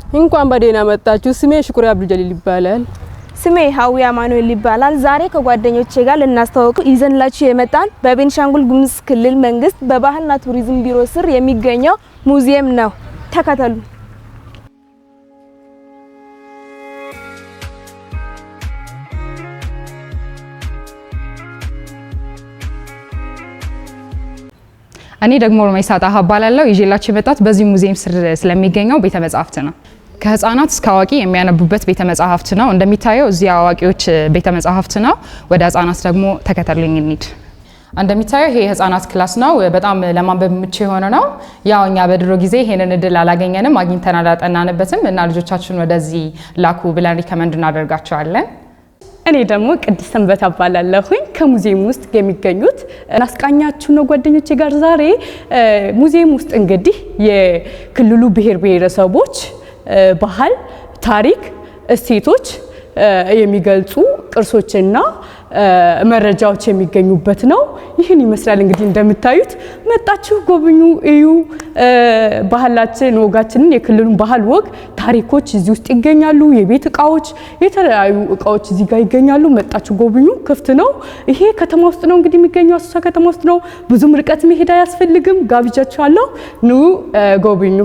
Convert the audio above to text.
እንኳን በደህና መጣችሁ። ስሜ ሽኩሪ አብዱ ጀሊል ይባላል። ስሜ ሀዊ አማኑኤል ይባላል። ዛሬ ከጓደኞቼ ጋር ልናስተዋውቅ ይዘንላችሁ የመጣን በቤንሻንጉል ጉሙዝ ክልል መንግስት በባህልና ቱሪዝም ቢሮ ስር የሚገኘው ሙዚየም ነው። ተከተሉ። እኔ ደግሞ ሮማይሳ ጣሃ ባላለው ይዤላችሁ የመጣሁት በዚህ ሙዚየም ስር ስለሚገኘው ቤተ መጻሕፍት ነው። ከህፃናት እስከ አዋቂ የሚያነቡበት ቤተ መጻሕፍት ነው። እንደሚታየው እዚህ አዋቂዎች ቤተ መጻሕፍት ነው። ወደ ህፃናት ደግሞ ተከተሉኝ እንሂድ። እንደሚታየው ይሄ የህፃናት ክላስ ነው። በጣም ለማንበብ ምቹ የሆነ ነው። ያው እኛ በድሮ ጊዜ ይሄንን እድል አላገኘንም፣ አግኝተን አላጠናንበትም እና ልጆቻችሁን ወደዚህ ላኩ ብለን ሪከመንድ እናደርጋቸዋለን። እኔ ደግሞ ቅድስት ሰንበት አባላለሁኝ ከሙዚየም ውስጥ የሚገኙት እናስቃኛችሁ ነው ጓደኞቼ ጋር ዛሬ። ሙዚየም ውስጥ እንግዲህ የክልሉ ብሔር ብሔረሰቦች ባህል፣ ታሪክ፣ እሴቶች የሚገልጹ ቅርሶችና መረጃዎች የሚገኙበት ነው። ይህን ይመስላል እንግዲህ እንደምታዩት። መጣችሁ ጎብኙ፣ እዩ። ባህላችን፣ ወጋችንን፣ የክልሉን ባህል፣ ወግ፣ ታሪኮች እዚህ ውስጥ ይገኛሉ። የቤት እቃዎች፣ የተለያዩ እቃዎች እዚህ ጋር ይገኛሉ። መጣችሁ ጎብኙ። ክፍት ነው። ይሄ ከተማ ውስጥ ነው እንግዲህ የሚገኘው፣ አሶሳ ከተማ ውስጥ ነው። ብዙም ርቀት መሄድ አያስፈልግም። ጋብዣችኋለሁ። ኑ ጎብኙ።